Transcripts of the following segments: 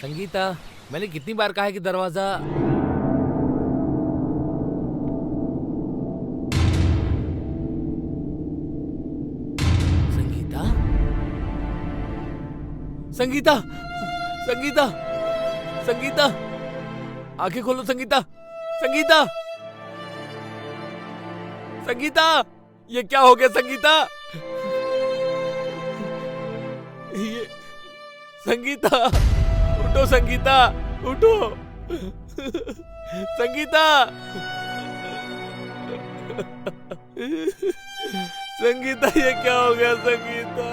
संगीता, मैंने कितनी बार कहा है कि दरवाजा। संगीता, संगीता, संगीता, संगीता, आंखें खोलो संगीता, संगीता, संगीता, ये क्या हो गया संगीता? ये संगीता, उठो संगीता, उठो संगीता, संगीता, ये क्या हो गया संगीता?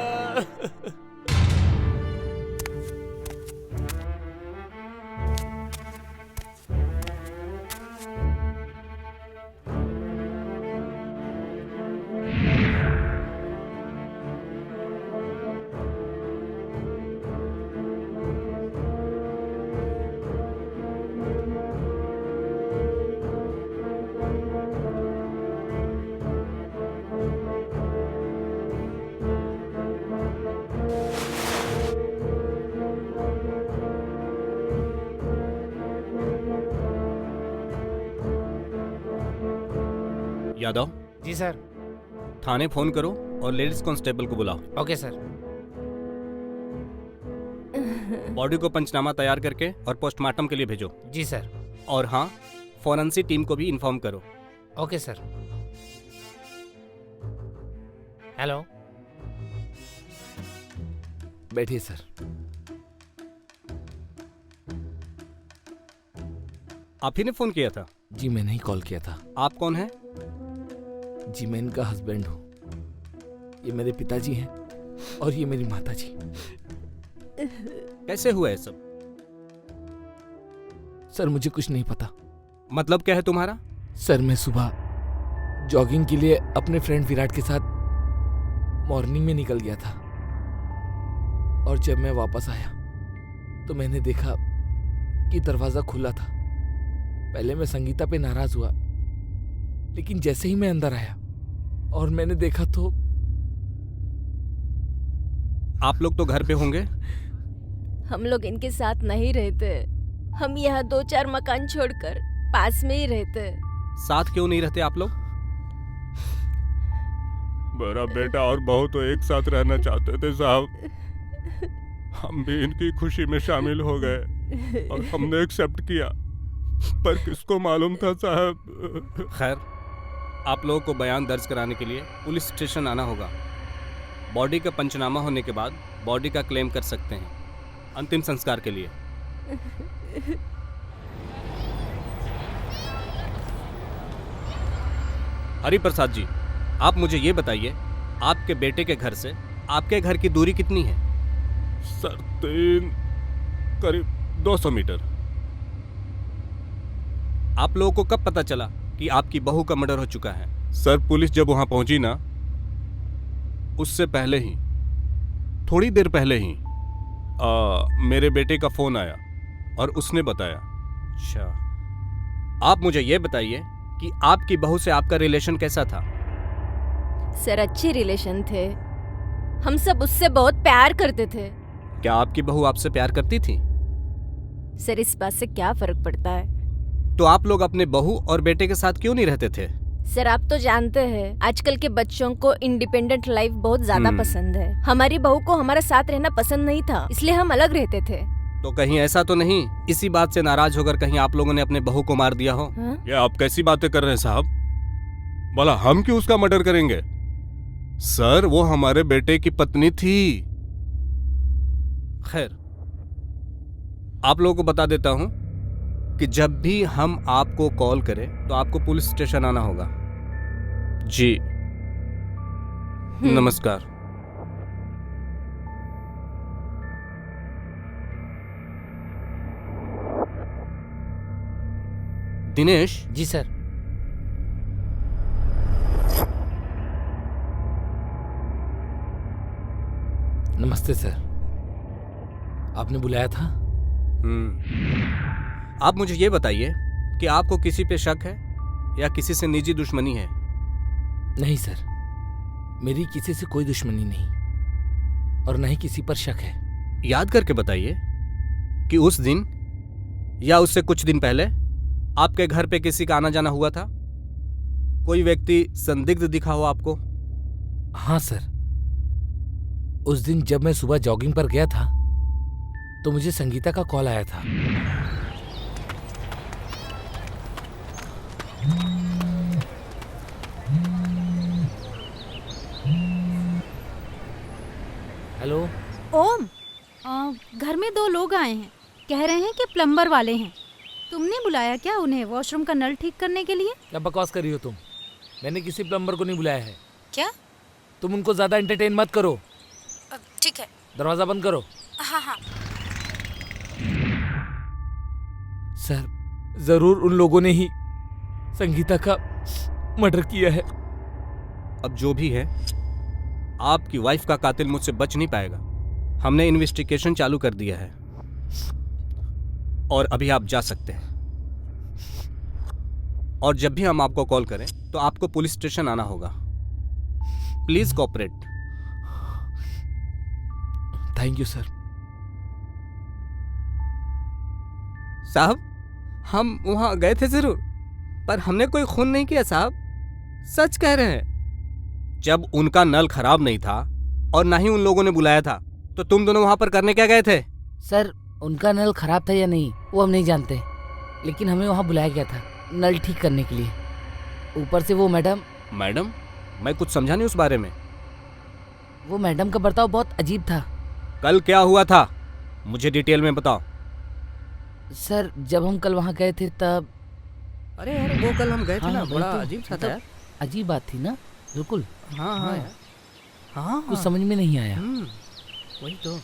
यादव, जी सर। थाने फोन करो और लेडीज कांस्टेबल को बुलाओ। Okay sir. बॉडी को पंचनामा तैयार करके और पोस्टमार्टम के लिए भेजो। जी सर। और हाँ, फॉरेंसिक टीम को भी इन्फॉर्म करो। Okay sir. हेलो, बैठिए सर। आप ही ने फोन किया था? जी मैंने ही कॉल किया था। आप कौन हैं? जी मैं इनका हस्बैंड हूँ। ये मेरे पिताजी हैं और ये मेरी माताजी। कैसे हुआ है सब? सर मुझे कुछ नहीं पता। मतलब क्या है तुम्हारा? सर मैं सुबह जॉगिंग के लिए अपने फ्रेंड विराट के साथ मॉर्निंग में निकल गया था और जब मैं वापस आया तो मैंने देखा कि दरवाजा खुला था। पहले मैं संगीता पे नाराज हुआ, लेकिन जैसे ही मैं अंदर आया और मैंने देखा तो आप लोग तो घर पे होंगे? हम लोग इनके साथ नहीं रहते। हम यहाँ 2-4 मकान छोड़कर पास में ही रहते। साथ क्यों नहीं रहते आप लोग? मेरा बेटा और बहू तो एक साथ रहना चाहते थे साहब। हम भी इनकी खुशी में शामिल हो गए और हमने एक्सेप्ट किया, पर किसको मालूम था साहब। खैर, आप लोगों को बयान दर्ज कराने के लिए पुलिस स्टेशन आना होगा। बॉडी का पंचनामा होने के बाद बॉडी का क्लेम कर सकते हैं अंतिम संस्कार के लिए। हरि प्रसाद जी, आप मुझे ये बताइए, आपके बेटे के घर से आपके घर की दूरी कितनी है? सर करीब 200 मीटर। आप लोगों को कब पता चला कि आपकी बहू का मर्डर हो चुका है? सर पुलिस जब वहां पहुंची ना, उससे पहले ही, थोड़ी देर पहले ही मेरे बेटे का फोन आया और उसने बताया। अच्छा, आप मुझे ये बताइए कि आपकी बहू से आपका रिलेशन कैसा था? सर अच्छे रिलेशन थे। हम सब उससे बहुत प्यार करते थे। क्या आपकी बहू आपसे प्यार करती थी? सर इस बात से क्या फर्क पड़ता है? तो आप लोग अपने बहू और बेटे के साथ क्यों नहीं रहते थे? सर आप तो जानते हैं आजकल के बच्चों को इंडिपेंडेंट लाइफ बहुत ज्यादा पसंद है। हमारी बहू को हमारा साथ रहना पसंद नहीं था, इसलिए हम अलग रहते थे। तो कहीं ऐसा तो नहीं इसी बात से नाराज होकर कहीं आप लोगों ने अपने बहू को मार दिया हो? ये आप कैसी बातें कर रहे हैं साहब? बोला हम क्यों उसका मर्डर करेंगे? सर वो हमारे बेटे की पत्नी थी। खैर, आप लोगों को बता देता हूं कि जब भी हम आपको कॉल करें तो आपको पुलिस स्टेशन आना होगा। जी नमस्कार। दिनेश जी सर। नमस्ते सर, आपने बुलाया था? आप मुझे ये बताइए कि आपको किसी पे शक है या किसी से निजी दुश्मनी है? नहीं सर, मेरी किसी से कोई दुश्मनी नहीं और न ही किसी पर शक है। याद करके बताइए। कि उस दिन या उससे कुछ दिन पहले आपके घर पे किसी का आना जाना हुआ था? कोई व्यक्ति संदिग्ध दिखा हो आपको? हाँ सर, उस दिन जब मैं सुबह जॉगिंग पर गया था तो मुझे संगीता का कॉल आया था। हेलो। ओम, घर में 2 लोग आए हैं, कह रहे हैं कि प्लम्बर वाले हैं। तुमने बुलाया क्या उन्हें वॉशरूम का नल ठीक करने के लिए? क्या बकवास कर रही हो तुम? मैंने किसी प्लम्बर को नहीं बुलाया है। क्या? तुम उनको ज्यादा एंटरटेन मत करो। ठीक है। दरवाजा बंद करो। हाँ हाँ। सर, जरूर उन लोगों ने ही संगीता का मर्डर किया है। अब जो भी है, आपकी वाइफ का कातिल मुझसे बच नहीं पाएगा। हमने इन्वेस्टिगेशन चालू कर दिया है और अभी आप जा सकते हैं। और जब भी हम आपको कॉल करें तो आपको पुलिस स्टेशन आना होगा। Please cooperate. Thank you sir. साहब, हम वहां गए थे जरूर, पर हमने कोई खून नहीं किया साहब। सच कह रहे हैं। जब उनका नल खराब नहीं था और ना ही उन लोगों ने बुलाया था, तो तुम दोनों वहां पर करने क्या गए थे? सर, उनका नल खराब था या नहीं वो हम नहीं जानते, लेकिन हमें वहाँ बुलाया गया था नल ठीक करने के लिए। ऊपर से वो मैडम मैं कुछ समझा नहीं उस बारे में। वो मैडम का बर्ताव बहुत अजीब था। कल क्या हुआ था, मुझे डिटेल में बताओ। सर, जब हम कल वहाँ गए थे तब अरे यार, वो कल हम गए थे हाँ, ना, वही बड़ा तो, अजीब सा था मतलब यार। अजीब बात थी ना। बिल्कुल। हाँ हाँ यार। हाँ कुछ समझ में नहीं आया। वही तो।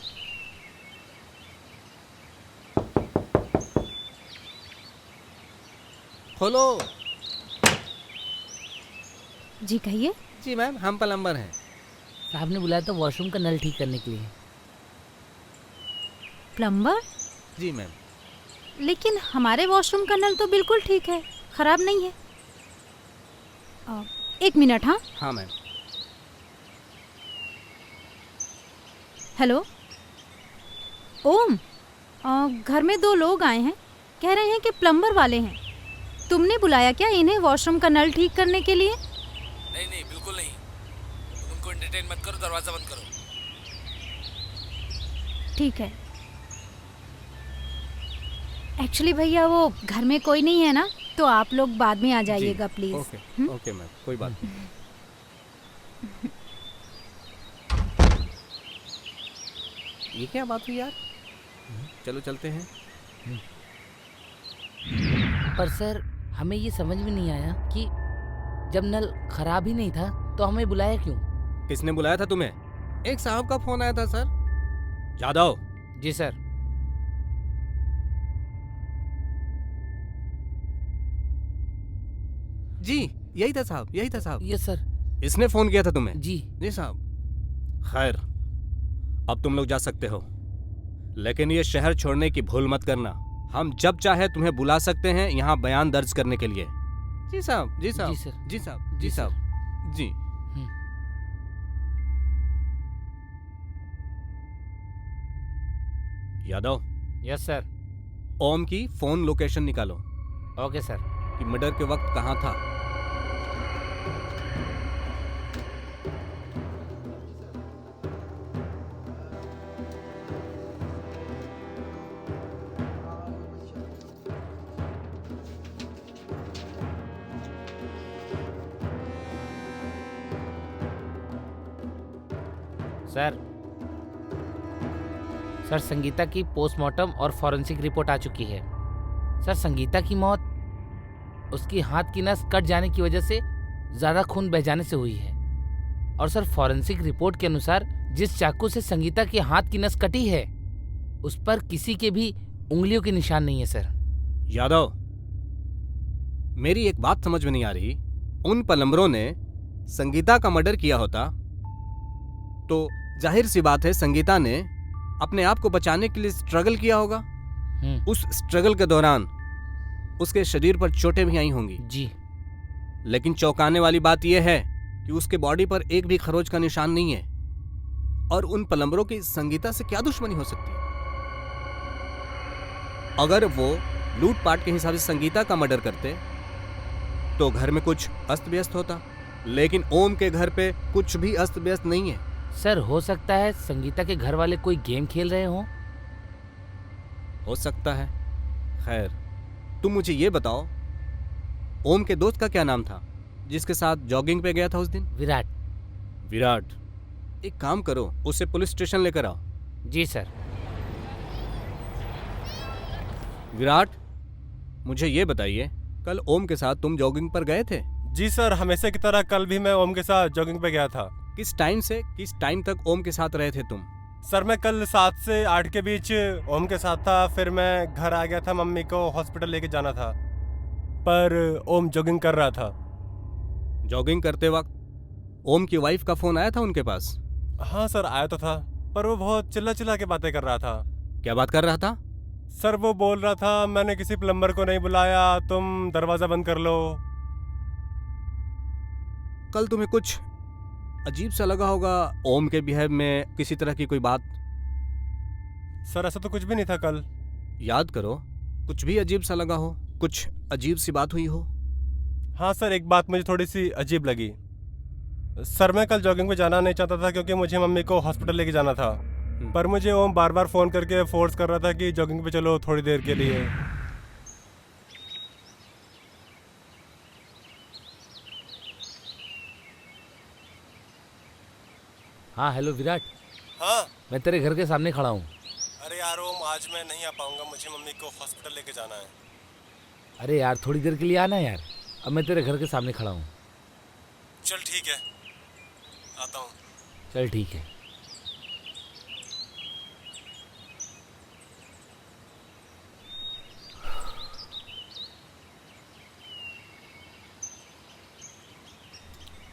खोलो। जी कहिए। जी मैम, हम प्लम्बर हैं। साहब ने बुलाया था वॉशरूम का नल ठीक करने के लिए। प्लम्बर? जी मैम। लेकिन हमारे वॉशरूम का नल तो बिल्कुल ठीक है, खराब नहीं है। 1 मिनट। हाँ हाँ मैम। हेलो ओम, घर में 2 लोग आए हैं, कह रहे हैं कि प्लम्बर वाले हैं। तुमने बुलाया क्या इन्हें वॉशरूम का नल ठीक करने के लिए? नहीं नहीं, बिल्कुल नहीं। तुम उनको एंटरटेन मत करो, दरवाजा बंद करो। ठीक है। एक्चुअली भैया वो घर में कोई नहीं है ना, तो आप लोग बाद में आ जाइएगा प्लीज। ओके ओके मैम, कोई बात नहीं। ये क्या बात हुई यार? चलो चलते हैं। पर सर, हमें ये समझ में नहीं आया कि जब नल खराब ही नहीं था तो हमें बुलाया क्यों? किसने बुलाया था तुम्हें? एक साहब का फोन आया था सर। जादव। जी सर। जी यही था साहब, यही था साहब। Yes sir. इसने फोन किया था तुम्हें? जी। जी साहब। खैर, अब तुम लोग जा सकते हो, लेकिन ये शहर छोड़ने की भूल मत करना। हम जब चाहे तुम्हें बुला सकते हैं यहाँ बयान दर्ज करने के लिए। जी साहब, जी साहब, जी सर। जी साहब, जी जी सर। साहब, जी। यादव। Yes sir. ओम की फोन लोकेशन निकालो ओके सर। कि मर्डर के वक्त कहाँ था। सर, संगीता की पोस्टमार्टम और फॉरेंसिक रिपोर्ट आ चुकी है। सर, संगीता की मौत उसकी हाथ की नस कट जाने की वजह से ज़्यादा खून बह जाने से हुई है। और सर, फॉरेंसिक रिपोर्ट के अनुसार जिस चाकू से संगीता के हाथ की नस कटी है उस पर किसी के भी उंगलियों के निशान नहीं है सर। यादव, मेरी एक बात समझ में नहीं आ रही। उन प्लम्बरों ने संगीता का मर्डर किया होता तो जाहिर सी बात है संगीता ने अपने आप को बचाने के लिए स्ट्रगल किया होगा। उस स्ट्रगल के दौरान उसके शरीर पर चोटें भी आई होंगी। जी। लेकिन चौंकाने वाली बात यह है कि उसके बॉडी पर एक भी खरोच का निशान नहीं है। और उन प्लम्बरों की संगीता से क्या दुश्मनी हो सकती है? अगर वो लूटपाट के हिसाब से संगीता का मर्डर करते तो घर में कुछ अस्त व्यस्त होता, लेकिन ओम के घर पे कुछ भी अस्त व्यस्त नहीं है। सर हो सकता है संगीता के घर वाले कोई गेम खेल रहे हों। हो सकता है। खैर, तुम मुझे ये बताओ, ओम के दोस्त का क्या नाम था जिसके साथ जॉगिंग पे गया था उस दिन? विराट। विराट। एक काम करो, उसे पुलिस स्टेशन लेकर आओ। जी सर। विराट, मुझे ये बताइए, कल ओम के साथ तुम जॉगिंग पर गए थे? जी सर, हमेशा की तरह कल भी मैं ओम के साथ जॉगिंग पे गया था। किस टाइम से किस टाइम तक ओम के साथ रहे थे तुम? सर मैं कल 7 से 8 के बीच ओम के साथ था, फिर मैं घर आ गया था, मम्मी को हॉस्पिटल लेके जाना था, पर ओम जॉगिंग कर रहा था। जॉगिंग करते वक्त ओम की वाइफ का फोन आया था उनके पास? हाँ सर, आया तो था, पर वो बहुत चिल्ला चिल्ला के बातें कर रहा था। क्या बात कर रहा था? सर वो बोल रहा था, मैंने किसी प्लम्बर को नहीं बुलाया, तुम दरवाजा बंद कर लो। कल तुम्हें कुछ अजीब सा लगा होगा ओम के बिहेव में, किसी तरह की कोई बात? सर ऐसा तो कुछ भी नहीं था कल। याद करो, कुछ भी अजीब सा लगा हो, कुछ अजीब सी बात हुई हो? हाँ सर, एक बात मुझे थोड़ी सी अजीब लगी। सर मैं कल जॉगिंग पे जाना नहीं चाहता था क्योंकि मुझे मम्मी को हॉस्पिटल लेके जाना था, पर मुझे ओम बार बार फ़ोन करके फोर्स कर रहा था कि जॉगिंग पे चलो थोड़ी देर के लिए। हाँ हेलो विराट, हाँ। मैं तेरे घर के सामने खड़ा हूँ। अरे यार ओम, आज मैं नहीं आ पाऊंगा, मुझे मम्मी को हॉस्पिटल लेके जाना है। अरे यार थोड़ी देर के लिए आना यार, अब मैं तेरे घर के सामने खड़ा हूँ। चल ठीक है, आता हूँ। चल ठीक है।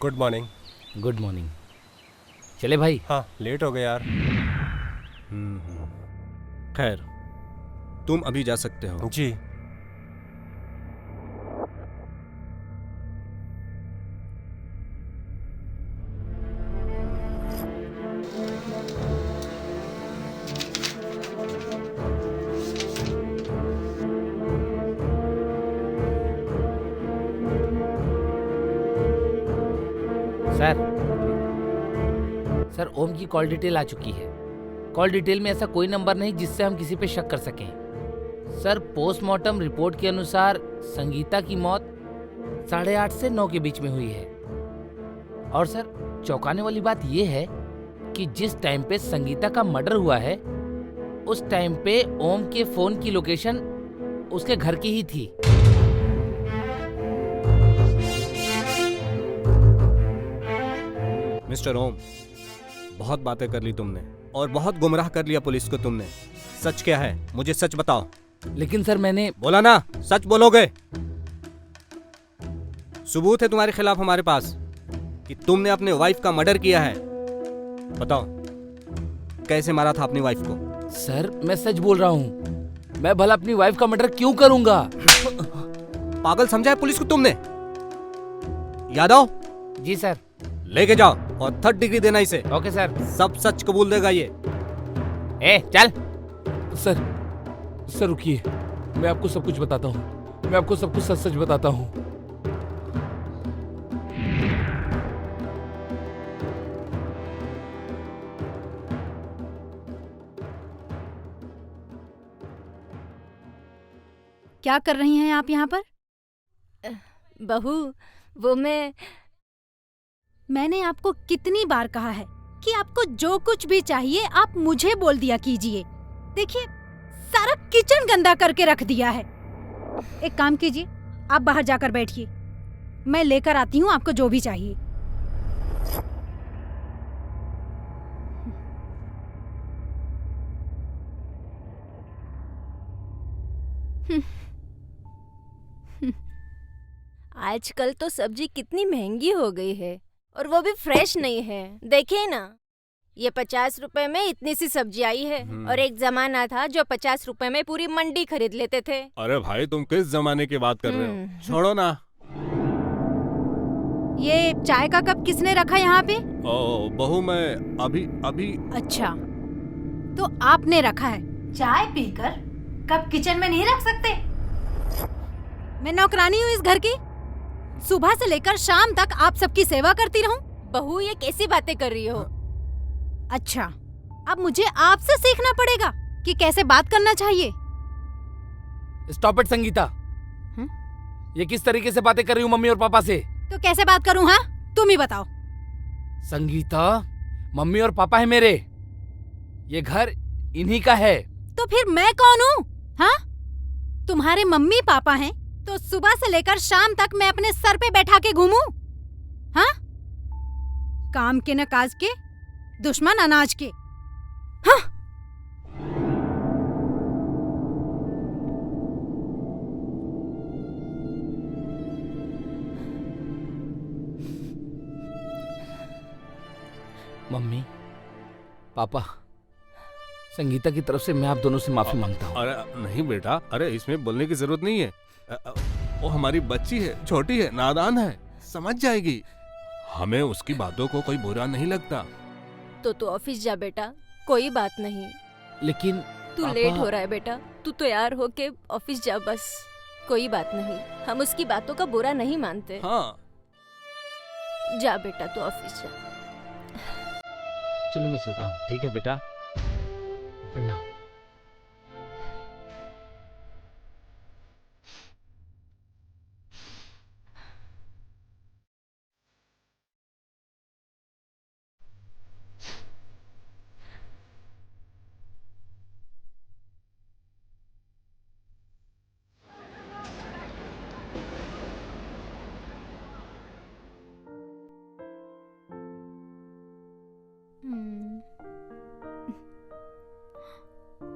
Good morning. Good morning. चले भाई। हाँ लेट हो गए यार। खैर, तुम अभी जा सकते हो। जी। सर ओम की कॉल डिटेल आ चुकी है। कॉल डिटेल में ऐसा कोई नंबर नहीं जिससे हम किसी पे शक कर सकें। सर पोस्टमार्टम रिपोर्ट के अनुसार संगीता की मौत 8:30 से 9 के बीच में हुई है। और सर चौंकाने वाली बात यह है कि जिस टाइम पे संगीता का मर्डर हुआ है उस टाइम पे ओम के फोन की लोकेशन उसके घर की ही थी। मिस्टर ओम, बहुत बातें कर ली तुमने और बहुत गुमराह कर लिया पुलिस को तुमने। सच क्या है, मुझे सच बताओ। लेकिन सर मैंने बोला ना, सच बोलोगे। सबूत है तुम्हारे खिलाफ हमारे पास कि तुमने अपने वाइफ का मर्डर किया है। बताओ, कैसे मारा था अपनी वाइफ को? सर मैं सच बोल रहा हूँ, मैं भला अपनी वाइफ का मर्डर क्यों करूंगा? पागल समझा है पुलिस को तुमने? यादव। जी सर। लेके जाओ और 3rd डिग्री देना इसे। Okay sir. सब सच कबूल देगा ये। चल। सर रुकिए, मैं आपको सब कुछ बताता हूँ, मैं आपको सब कुछ सच सच बताता हूँ। क्या कर रही हैं आप यहाँ पर? बहू, वो मैंने आपको कितनी बार कहा है कि आपको जो कुछ भी चाहिए आप मुझे बोल दिया कीजिए। देखिए, सारा किचन गंदा करके रख दिया है। एक काम कीजिए, आप बाहर जाकर बैठिए, मैं लेकर आती हूँ आपको जो भी चाहिए। आजकल तो सब्जी कितनी महंगी हो गई है और वो भी फ्रेश नहीं है। देखिए ना, ये 50 रुपए में इतनी सी सब्जी आई है और एक जमाना था जो 50 रुपए में पूरी मंडी खरीद लेते थे। अरे भाई, तुम किस जमाने की बात कर रहे हो? छोड़ो ना। ये चाय का कप किसने रखा यहाँ पे? ओ बहू, मैं अभी। अच्छा, तो आपने रखा है। चाय पीकर कप किचन में नहीं रख सकते? मैं नौकरानी हूँ इस घर की। सुबह से लेकर शाम तक आप सबकी सेवा करती रहूं? बहू, ये कैसी बातें कर रही हो? अच्छा, अब मुझे आपसे सीखना पड़ेगा कि कैसे बात करना चाहिए। Stop it Sangeeta. ये किस तरीके से बातें कर रही हूँ मम्मी और पापा से? तो कैसे बात करूं? हाँ, तुम ही बताओ। संगीता, मम्मी और पापा है मेरे, ये घर इन्हीं का है। तो फिर मैं कौन हूँ? हाँ, तुम्हारे मम्मी पापा हैं तो सुबह से लेकर शाम तक मैं अपने सर पे बैठा के घूमूं? हाँ, काम के न काज के, दुश्मन अनाज के। हाँ। मम्मी, पापा, संगीता की तरफ से मैं आप दोनों से माफी मांगता हूँ। अरे नहीं बेटा, अरे इसमें बोलने की जरूरत नहीं है। वो हमारी बच्ची है, छोटी है, नादान है, समझ जाएगी। हमें उसकी बातों को कोई बुरा नहीं लगता। तो तू ऑफिस जा बेटा, कोई बात नहीं। लेकिन तू पापा... लेट हो रहा है बेटा, तू तैयार होके ऑफिस जा बस। कोई बात नहीं, हम उसकी बातों का बुरा नहीं मानते। हाँ, जा बेटा, तू ऑफिस जा। चलो मैं सोता हूँ। ठीक है बेटा, प्रणाम।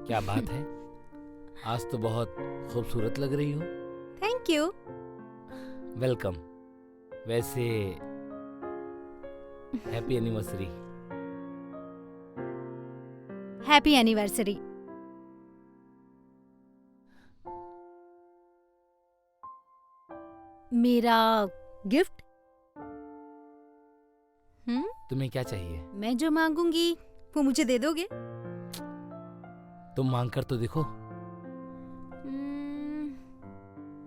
क्या बात है, आज तो बहुत खूबसूरत लग रही हो। Thank you. वेलकम। वैसे हैप्पी एनिवर्सरी। Happy anniversary. मेरा गिफ्ट? तुम्हें क्या चाहिए? मैं जो मांगूंगी वो मुझे दे दोगे? तुम मांग कर तो देखो।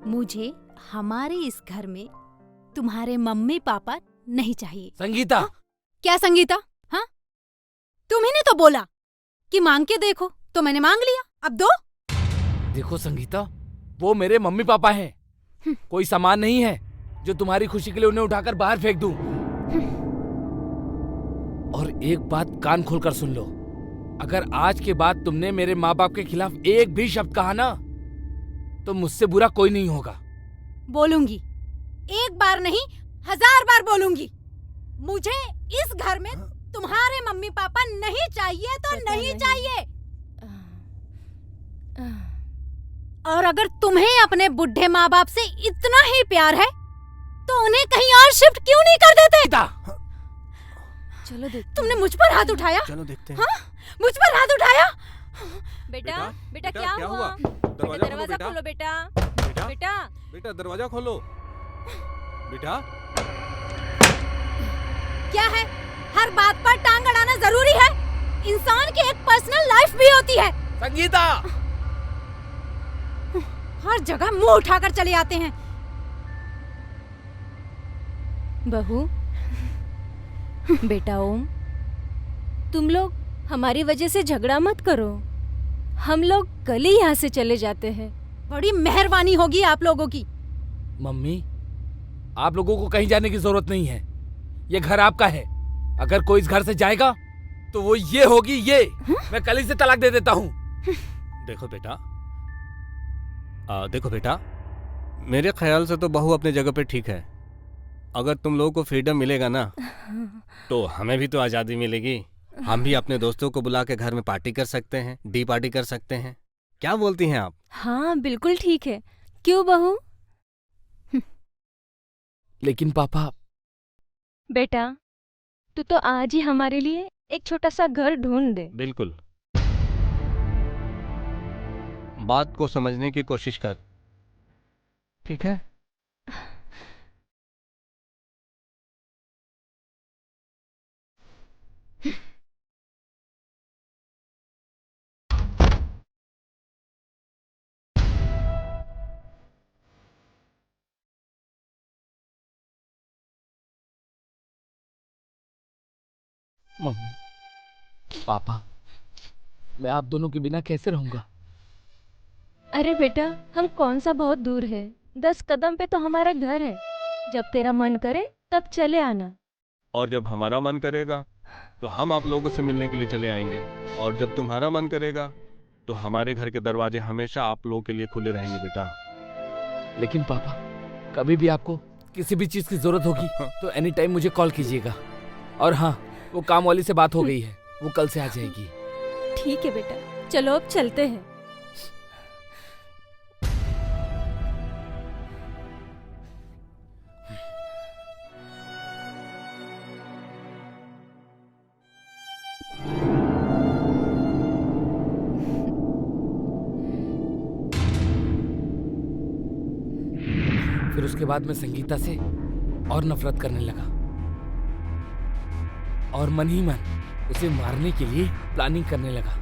मुझे हमारे इस घर में तुम्हारे मम्मी पापा नहीं चाहिए। संगीता! क्या संगीता? हाँ, तुम्ही ने तो बोला कि मांग के देखो, तो मैंने मांग लिया, अब दो। देखो संगीता, वो मेरे मम्मी पापा हैं, कोई सामान नहीं है जो तुम्हारी खुशी के लिए उन्हें उठाकर बाहर फेंक दूं। और एक बात कान खोलकर सुन लो, अगर आज के बाद तुमने मेरे माँ बाप के खिलाफ एक भी शब्द कहा ना, तो मुझसे बुरा कोई नहीं होगा। बोलूंगी, एक बार नहीं 1000 बार बोलूंगी। मुझे इस घर में तुम्हारे मम्मी पापा नहीं चाहिए तो नहीं चाहिए। और अगर तुम्हें अपने बुढ़े माँ बाप से इतना ही प्यार है तो उन्हें कहीं और शिफ्ट क्यों नहीं कर देते? चलो देखते तुमने मुझ पर हाथ उठाया? चलो देखते हैं। हाँ? मुझ पर हाथ उठाया? बेटा, बेटा बेटा, क्या क्या हुआ? दरवाजा दरवाजा खोलो बेटा। बेटा, बेटा, बेटा दरवाजा खोलो। बेटा, क्या है, हर बात पर टांग अड़ाना जरूरी है? इंसान की एक पर्सनल लाइफ भी होती है। संगीता! हर जगह मुंह उठाकर चले आते हैं। बहू, बेटा ओम, तुम लोग हमारी वजह से झगड़ा मत करो। हम लोग कल ही यहाँ से चले जाते हैं। बड़ी मेहरबानी होगी आप लोगों की। मम्मी, आप लोगों को कहीं जाने की जरूरत नहीं है, ये घर आपका है। अगर कोई इस घर से जाएगा तो वो ये होगी ये। मैं कल ही से तलाक दे देता हूँ। देखो बेटा, देखो बेटा, मेरे ख्याल से तो बहू अपने जगह पे ठीक है। अगर तुम लोगों को फ्रीडम मिलेगा ना, तो हमें भी तो आज़ादी मिलेगी। हम भी अपने दोस्तों को बुला के घर में पार्टी कर सकते हैं, डी पार्टी कर सकते हैं। क्या बोलती हैं आप? हाँ बिल्कुल ठीक है। क्यों बहू? लेकिन पापा... बेटा, तू तो आज ही हमारे लिए एक छोटा सा घर ढूंढ दे। बिल्कुल, बात को समझने की कोशिश कर, ठीक है? मम्मी, पापा, मैं आप दोनों के बिना कैसे रहूंगा? अरे बेटा, हम कौन सा बहुत दूर है, 10 कदम पे तो हमारा घर है। जब तेरा मन करे तब चले आना। और जब हमारा मन करेगा तो हम आप लोगों से मिलने के लिए चले आएंगे। और जब तुम्हारा मन करेगा तो हमारे घर के दरवाजे हमेशा आप लोगों के लिए खुले रहेंगे बेटा। लेकिन पापा, कभी भी आपको किसी भी चीज की जरूरत होगी तो एनी टाइम मुझे कॉल कीजिएगा। और हाँ, वो काम वाली से बात हो गई है, वो कल से आ जाएगी। ठीक है बेटा, चलो अब चलते हैं। फिर उसके बाद मैं संगीता से और नफरत करने लगा और मन ही मन उसे मारने के लिए प्लानिंग करने लगा,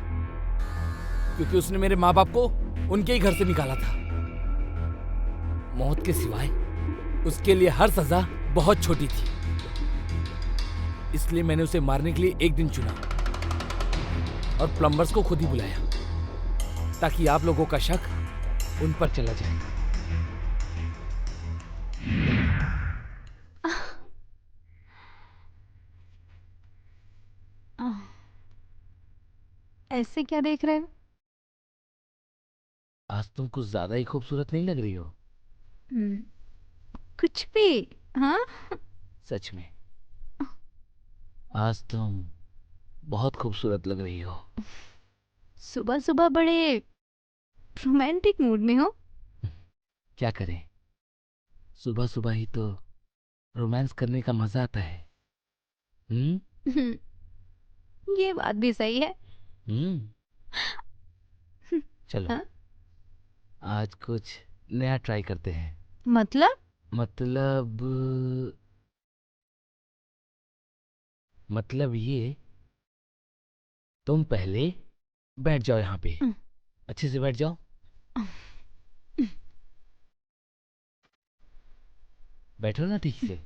क्योंकि उसने मेरे माँ बाप को उनके ही घर से निकाला था। मौत के सिवाय उसके लिए हर सजा बहुत छोटी थी, इसलिए मैंने उसे मारने के लिए एक दिन चुना और प्लम्बर्स को खुद ही बुलाया ताकि आप लोगों का शक उन पर चला जाए। ऐसे क्या देख रहे हो? आज तुम कुछ ज्यादा ही खूबसूरत नहीं लग रही हो। कुछ भी। हाँ, सच में आज तुम बहुत खूबसूरत लग रही हो। सुबह सुबह बड़े रोमांटिक मूड में हो। क्या करें, सुबह सुबह ही तो रोमांस करने का मजा आता है। ये बात भी सही है। चलो हाँ? आज कुछ नया ट्राई करते हैं। मतलब ये, तुम पहले बैठ जाओ यहाँ पे, अच्छे से बैठ जाओ। बैठो ना ठीक से।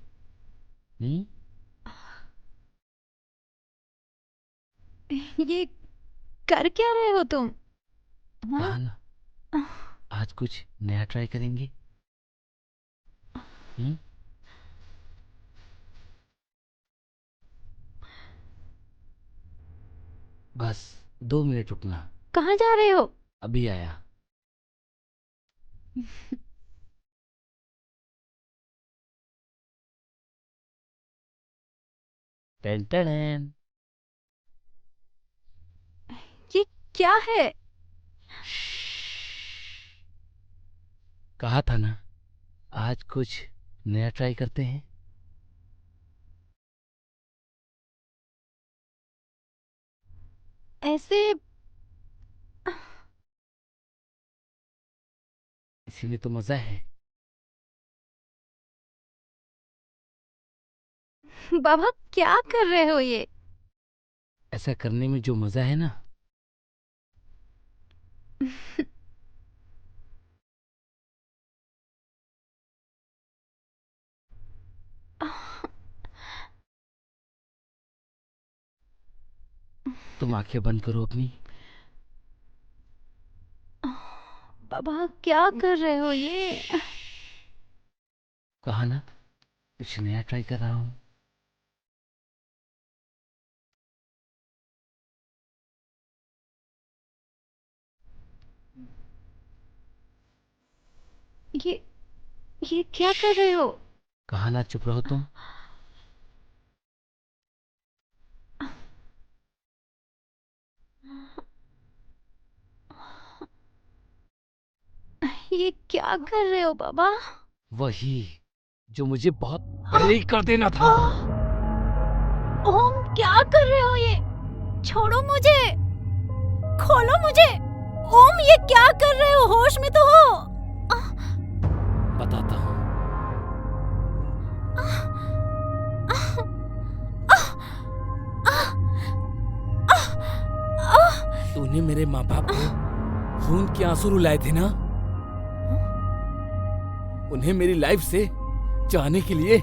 ये कर क्या रहे हो तुम? कहा हाँ? ना, आज कुछ नया ट्राई करेंगे। बस 2 मिनट रुकना। कहाँ जा रहे हो? अभी आया। Ten ten. ये क्या है? कहा था ना, आज कुछ नया ट्राई करते हैं। ऐसे इसीलिए तो मजा है। बाबा क्या कर रहे हो ये? ऐसा करने में जो मजा है ना, तुम आंखें बंद करो अपनी। बाबा क्या कर रहे हो ये? कहा ना, कुछ नया ट्राई कर रहा हूँ। ये क्या कर रहे हो? कहा ना, चुप रहो तुम। ये क्या कर रहे हो बाबा? वही जो मुझे बहुत पहले ही कर देना था। ओम क्या कर रहे हो ये? छोड़ो मुझे, खोलो मुझे। ओम ये क्या कर रहे हो? होश में तो हो। बताता हूँ। तूने मेरे माँ बाप को खून के आंसू रुलाए थे ना, उन्हें मेरी लाइफ से जाने के लिए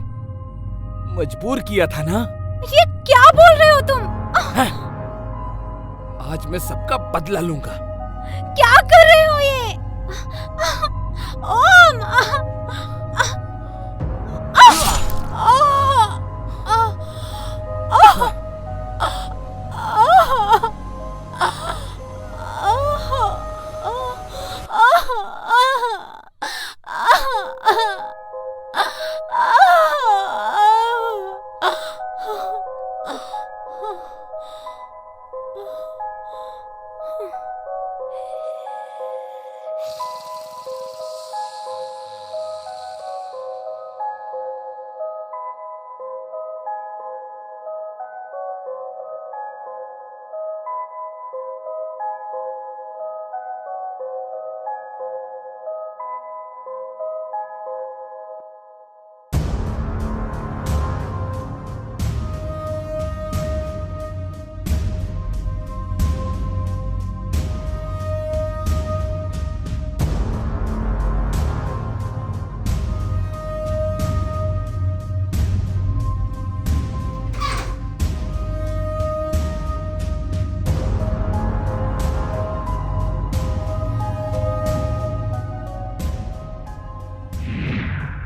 मजबूर किया था ना। ये क्या बोल रहे हो तुम? आज मैं सबका बदला लूंगा। क्या कर रहे हो ये? ओम!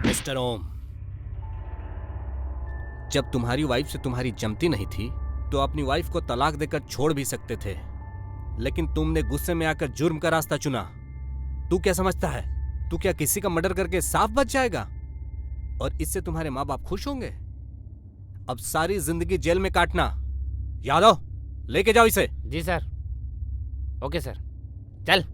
मिस्टर ओम, जब तुम्हारी वाइफ से तुम्हारी जमती नहीं थी तो अपनी वाइफ को तलाक देकर छोड़ भी सकते थे, लेकिन तुमने गुस्से में आकर जुर्म का रास्ता चुना। तू क्या समझता है, तू क्या किसी का मर्डर करके साफ बच जाएगा? और इससे तुम्हारे माँ बाप खुश होंगे? अब सारी जिंदगी जेल में काटना। यादव, लेके जाओ इसे। जी सर। ओके सर, चल।